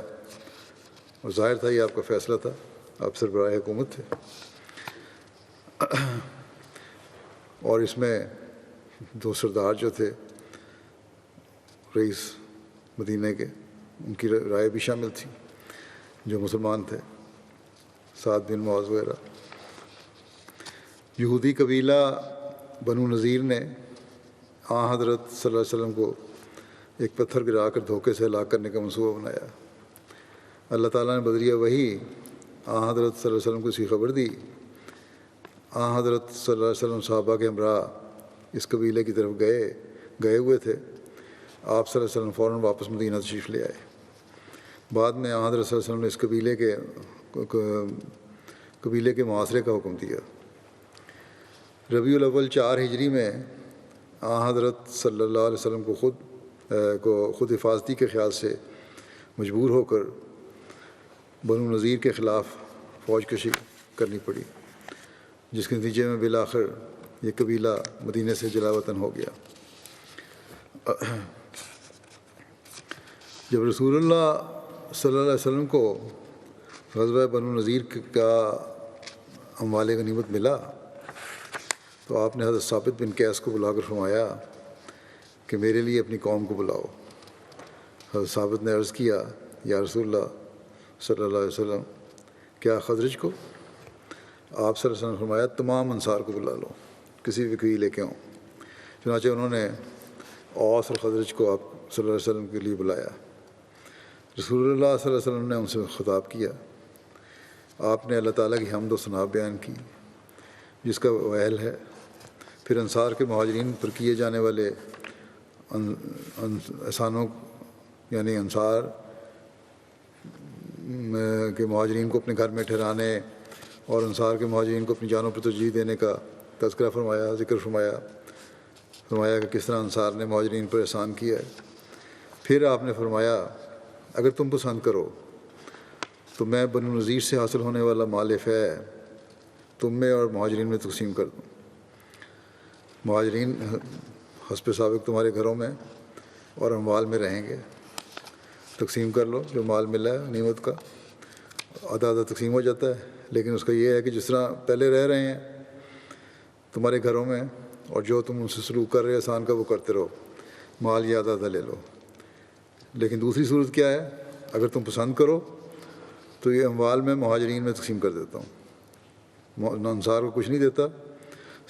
اور ظاہر تھا یہ آپ کا فیصلہ تھا، آپ سربراہ حکومت تھے۔ اور اس میں 2 سردار جو تھے رئیس مدینہ کے، ان کی رائے بھی شامل تھی جو مسلمان تھے، سعد بن معاذ وغیرہ۔ یہودی قبیلہ بنو نذیر نے حضرت صلی اللہ علیہ وسلم کو ایک پتھر گرا کر دھوکے سے ہلاک کرنے کا منصوبہ بنایا۔ اللہ تعالیٰ نے بذریعہ وحی حضرت صلی اللہ علیہ وسلم کو اس کی خبر دی۔ حضرت صلی اللہ علیہ وسلم صحابہ کے ہمراہ اس قبیلے کی طرف گئے ہوئے تھے۔ آپ صلی اللہ علیہ وسلم فوراً واپس مدینہ تشریف لے آئے۔ بعد میں حضرت صلی اللہ علیہ وسلم نے اس قبیلے کے محاصرے کا حکم دیا۔ ربیع الاول 4 ہجری میں حضرت صلی اللہ علیہ وسلم کو خود حفاظتی کے خیال سے مجبور ہو کر بنو نذیر کے خلاف فوج کشی کرنی پڑی، جس کے نتیجے میں بالآخر یہ قبیلہ مدینہ سے جلا وطن ہو گیا۔ جب رسول اللہ صلی اللہ علیہ وسلم کو غزوہ بنو نذیر کا اموال غنیمت ملا تو آپ نے حضرت ثابت بن قیس کو بلا کر فرمایا کہ میرے لیے اپنی قوم کو بلاؤ۔ حضرت ثابت نے عرض کیا یا رسول اللہ صلی اللہ علیہ وسلم کیا خزرج کو؟ آپ صلی اللہ علیہ وسلم نے فرمایا تمام انصار کو بلا لو، کسی بھی کوئی لے کے آؤں۔ چنانچہ انہوں نے اوس اور خزرج کو آپ صلی اللہ علیہ وسلم کے لیے بلایا۔ رسول اللہ صلی اللہ علیہ وسلم نے ان سے خطاب کیا۔ آپ نے اللہ تعالیٰ کی حمد و ثنا بیان کی جس کا وہ اہل ہے، پھر انصار کے مہاجرین پر کیے جانے والے احسانوں یعنی انصار کے مہاجرین کو اپنے گھر میں ٹھہرانے اور انصار کے مہاجرین کو اپنی جانوں پر ترجیح دینے کا تذکرہ فرمایا، ذکر فرمایا کہ کس طرح انصار نے مہاجرین پر احسان کیا ہے۔ پھر آپ نے فرمایا اگر تم پسند کرو تو میں بنو نذیر سے حاصل ہونے والا مال فے تم میں اور مہاجرین میں تقسیم کر دوں۔ مہاجرین حسب سابق تمہارے گھروں میں اور اموال میں رہیں گے، تقسیم کر لو، جو مال ملا ہے غنیمت کا آدھا آدھا تقسیم ہو جاتا ہے، لیکن اس کا یہ ہے کہ جس طرح پہلے رہ رہے ہیں تمہارے گھروں میں اور جو تم ان سے سلوک کر رہے احسان کا وہ کرتے رہو، مال یہ آدھا آدھا لے لو۔ لیکن دوسری صورت کیا ہے، اگر تم پسند کرو تو یہ اموال میں مہاجرین میں تقسیم کر دیتا ہوں، انصار کو کچھ نہیں دیتا،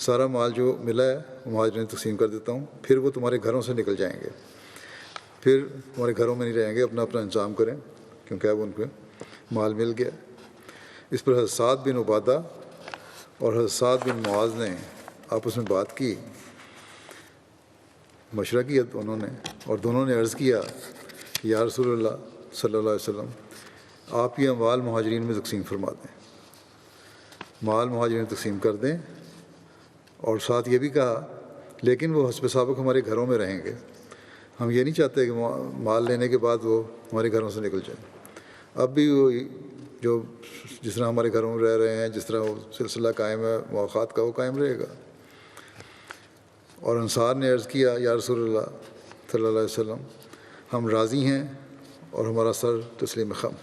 سارا مال جو ملا ہے وہ مہاجرین میں تقسیم کر دیتا ہوں، پھر وہ تمہارے گھروں سے نکل جائیں گے، پھر تمہارے گھروں میں نہیں رہیں گے، اپنا اپنا انتظام کریں کیونکہ اب ان کو مال مل گیا۔ اس پر حضرت سعد بن عبادہ اور حضرت سعد بن معاذ نے آپس میں بات کی، مشورہ کیا دونوں نے، اور دونوں نے عرض کیا کہ یا رسول اللہ صلی اللہ علیہ وسلم آپ یہ اموال مہاجرین میں تقسیم فرما دیں، مال مہاجرین میں تقسیم کر دیں، اور ساتھ یہ بھی کہا لیکن وہ حسب سابق ہمارے گھروں میں رہیں گے، ہم یہ نہیں چاہتے کہ مال لینے کے بعد وہ ہمارے گھروں سے نکل جائیں۔ اب بھی وہ جو جس طرح ہمارے گھروں میں رہ رہے ہیں، جس طرح وہ سلسلہ قائم ہے مواقعات کا، وہ قائم رہے گا۔ اور انصار نے عرض کیا یا رسول اللہ صلی اللہ علیہ وسلم ہم راضی ہیں اور ہمارا سر تسلیم خم،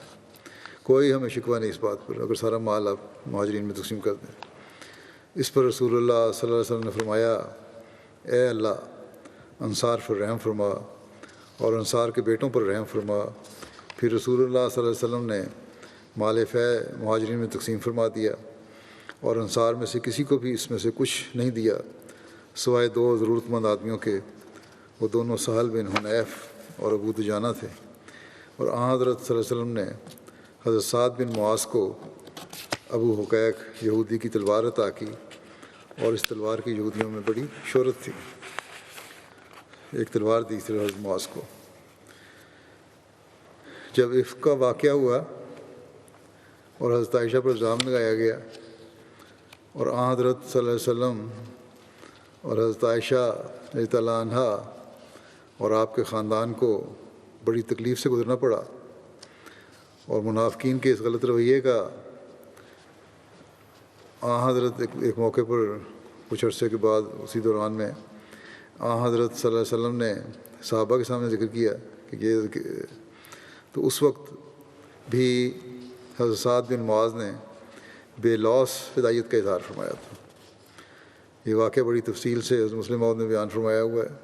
کوئی ہمیں شکوہ نہیں اس بات پر، اگر سارا مال آپ مہاجرین میں تقسیم کر دیں۔ اس پر رسول اللہ صلی اللہ علیہ وسلم نے فرمایا اے اللہ انصار پر رحم فرما اور انصار کے بیٹوں پر رحم فرما۔ پھر رسول اللہ صلی اللہ علیہ وسلم نے مال فے مہاجرین میں تقسیم فرما دیا اور انصار میں سے کسی کو بھی اس میں سے کچھ نہیں دیا سوائے دو ضرورت مند آدمیوں کے، وہ دونوں سہل بن حنیف اور ابو دجانہ تھے۔ اور حضرت صلی اللہ علیہ وسلم نے حضرت سعد بن معاذ کو ابو حقیق یہودی کی تلوار عطا کی، اور اس تلوار کی یہودیوں میں بڑی شہرت تھی، ایک تلوار دی تھی حضرت معاذ کو۔ جب افک کا واقعہ ہوا اور حضرت عائشہ پر الزام لگایا گیا اور حضرت صلی اللہ علیہ وسلم اور حضرت عائشہ رضی اللہ عنہا اور آپ کے خاندان کو بڑی تکلیف سے گزرنا پڑا، اور منافقین کے اس غلط رویے کا حضرت ایک موقع پر کچھ عرصے کے بعد اسی دوران میں حضرت صلی اللہ علیہ وسلم نے صحابہ کے سامنے ذکر کیا کہ یہ، تو اس وقت بھی حضرت سعد بن معاذ نے بے لوث فدائیت کا اظہار فرمایا تھا۔ یہ واقعہ بڑی تفصیل سے حضرت مسلم موعود نے بیان فرمایا ہوا ہے،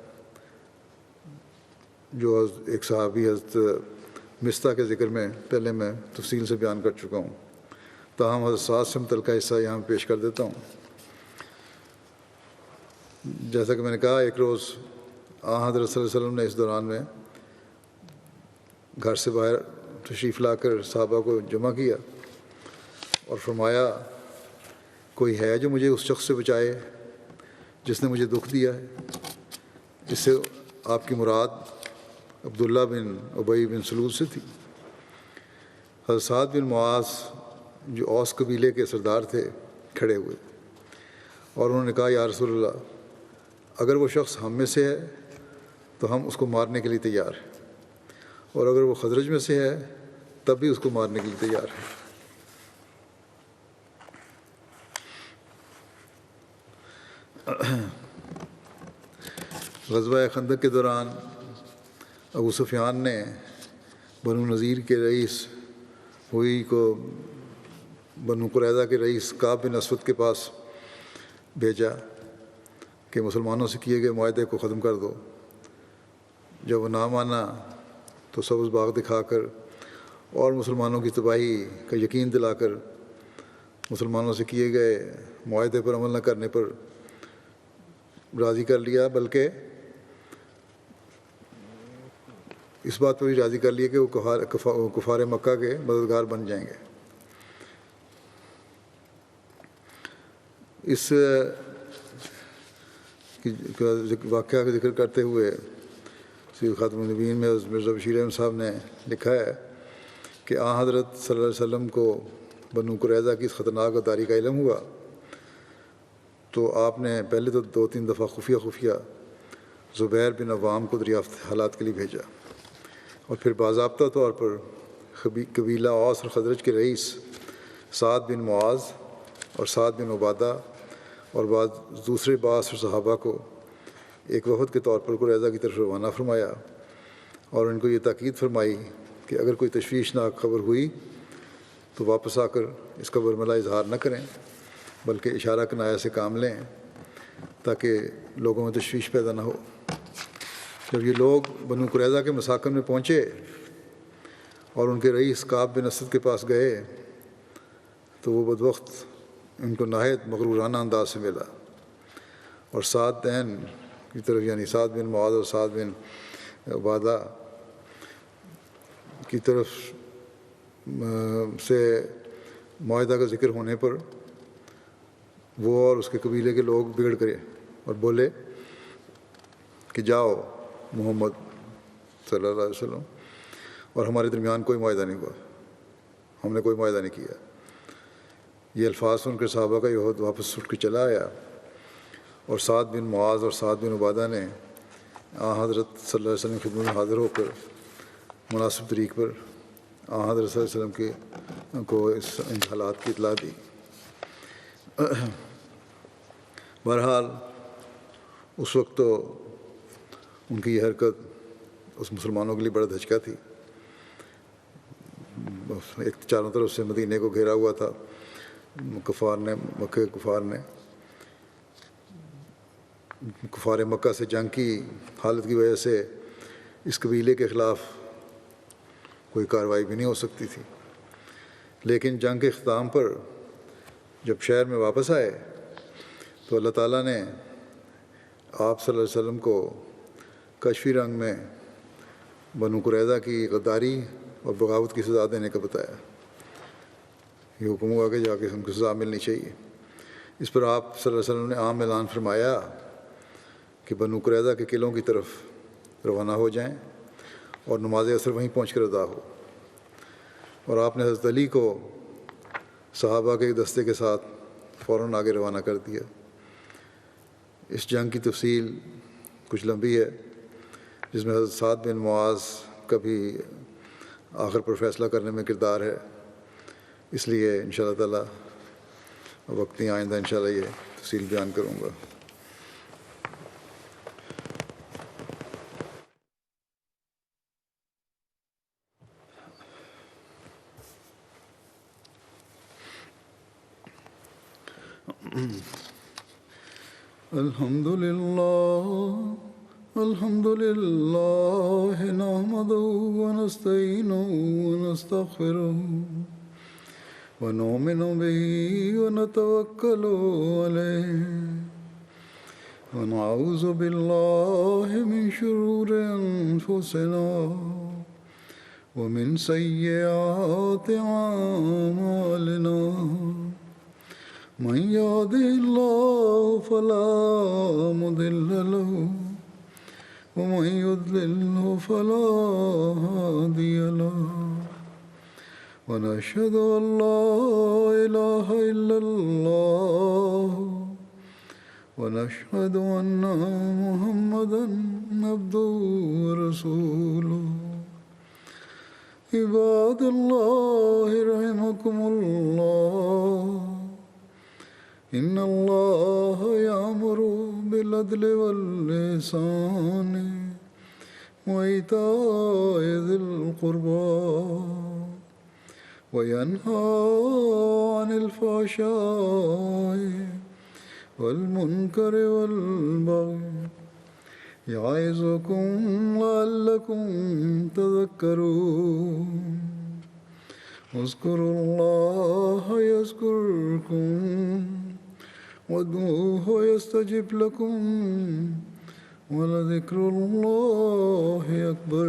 جو ایک صحابی حضرت مستہ کے ذکر میں پہلے میں تفصیل سے بیان کر چکا ہوں، تاہم حضرت سعد سے متعلقہ حصہ یہاں پیش کر دیتا ہوں۔ جیسا کہ میں نے کہا ایک روز حضرت صلی اللہ علیہ وسلم نے اس دوران میں گھر سے باہر تشریف لا کر صحابہ کو جمع کیا اور فرمایا کوئی ہے جو مجھے اس شخص سے بچائے جس نے مجھے دکھ دیا ہے؟ اس سے آپ کی مراد عبداللہ بن ابی بن سلول سے تھی۔ حضرت سعد بن معاذ جو اوس قبیلے کے سردار تھے کھڑے ہوئے اور انہوں نے کہا یا رسول اللہ اگر وہ شخص ہم میں سے ہے تو ہم اس کو مارنے کے لیے تیار ہیں، اور اگر وہ خزرج میں سے ہے تب بھی اس کو مارنے کے لیے تیار ہیں۔ غزوہ خندق کے دوران ابو سفیان نے بنو نذیر کے رئیس ہوئی کو بنو قریظہ کے رئیس کعب بن اسود کے پاس بھیجا کہ مسلمانوں سے کیے گئے معاہدے کو ختم کر دو۔ جب وہ نہ مانا تو سبز باغ دکھا کر اور مسلمانوں کی تباہی کا یقین دلا کر مسلمانوں سے کیے گئے معاہدے پر عمل نہ کرنے پر راضی کر لیا، بلکہ اس بات پر بھی راضی کر لیا کہ وہ کفار مکہ کے مددگار بن جائیں گے۔ اس واقعہ کا ذکر کرتے ہوئے سید خاتم النبیین میں مرزا بشیر احمد صاحب نے لکھا ہے کہ حضرت صلی اللہ علیہ وسلم کو بنو قریظہ کی اس خطرناک غداری کا علم ہوا تو آپ نے پہلے تو 2-3 دفعہ خفیہ زبیر بن عوام کو دریافت حالات کے لیے بھیجا، اور پھر باضابطہ طور پر قبیلہ اوس اور خزرج کے رئیس سعد بن معاذ اور سعد بن عبادہ اور بعض دوسرے باس اور صحابہ کو ایک وفد کے طور پر قریظہ کی طرف روانہ فرمایا، اور ان کو یہ تاکید فرمائی کہ اگر کوئی تشویشناک خبر ہوئی تو واپس آ کر اس کا برملا اظہار نہ کریں، بلکہ اشارہ کنایہ سے کام لیں تاکہ لوگوں میں تشویش پیدا نہ ہو۔ جب یہ لوگ بنو قریظہ کے مساکن میں پہنچے اور ان کے رئیس کعب بن اسد کے پاس گئے تو وہ بدبخت ان کو نہایت مغرورانہ انداز سے ملا، اور سعد دین کی طرف یعنی سعد بن معاذ اور سعد بن عبادہ کی طرف سے معاہدہ کا ذکر ہونے پر وہ اور اس کے قبیلے کے لوگ بگڑ کرے اور بولے کہ جاؤ محمد صلی اللہ علیہ وسلم اور ہمارے درمیان کوئی معاہدہ نہیں ہوا، ہم نے کوئی معاہدہ نہیں کیا۔ یہ الفاظ سن کر صحابہ کا یہ عہد واپس اٹھ کے چلا آیا، اور سعد بن معاذ اور سعد بن عبادہ نے حضرت صلی اللہ علیہ وسلم کی خدمت میں حاضر ہو کر مناسب طریق پر حضرت صلی اللہ علیہ وسلم کو ان حالات کی اطلاع دی۔ بہرحال اس وقت تو ان کی یہ حرکت اس مسلمانوں کے لیے بڑا دھچکا تھی۔ ایک چاروں طرف سے مدینے کو گھیرا ہوا تھا کفار مکہ سے جنگ کی حالت کی وجہ سے اس قبیلے کے خلاف کوئی کارروائی بھی نہیں ہو سکتی تھی، لیکن جنگ کے اختتام پر جب شہر میں واپس آئے تو اللہ تعالیٰ نے آپ صلی اللہ علیہ وسلم کو کشفی رنگ میں بنو قریظہ کی غداری اور بغاوت کی سزا دینے کا بتایا۔ یہ حکم ہوا کہ جا کے ان کو سزا ملنی چاہیے۔ اس پر آپ صلی اللہ علیہ وسلم نے عام اعلان فرمایا کہ بنو قریظہ کے قلعوں کی طرف روانہ ہو جائیں اور نماز عصر وہیں پہنچ کر ادا ہو، اور آپ نے حضرت علی کو صحابہ کے ایک دستے کے ساتھ فوراً آگے روانہ کر دیا۔ اس جنگ کی تفصیل کچھ لمبی ہے، جس میں حضرت سعد بن معاذ کا بھی آخر پر فیصلہ کرنے میں کردار ہے، اس لیے انشاءاللہ تعالیٰ وقتی آئندہ انشاءاللہ یہ تفصیل بیان کروں گا۔ الحمد لله نحمده ونستعينه ونستغفره ونؤمن به ونتوكل عليه ونعوذ بالله من شرور أنفسنا ومن سيئات أعمالنا من يهده الله فلا مضل له ومن يضلله فلا هادي له ونشهد أن لا إله إلا الله ونشهد أن محمدا عبده ورسوله عباد الله رحمكم الله إن الله يأمر بالعدل والإحسان وإيتاء ذي القربى وينهى عن الفحشاء والمنكر والبغي يعظكم لعلكم تذكرون اذكروا الله يذكركم وادعوه يستجب لكم ولذكر الله أكبر.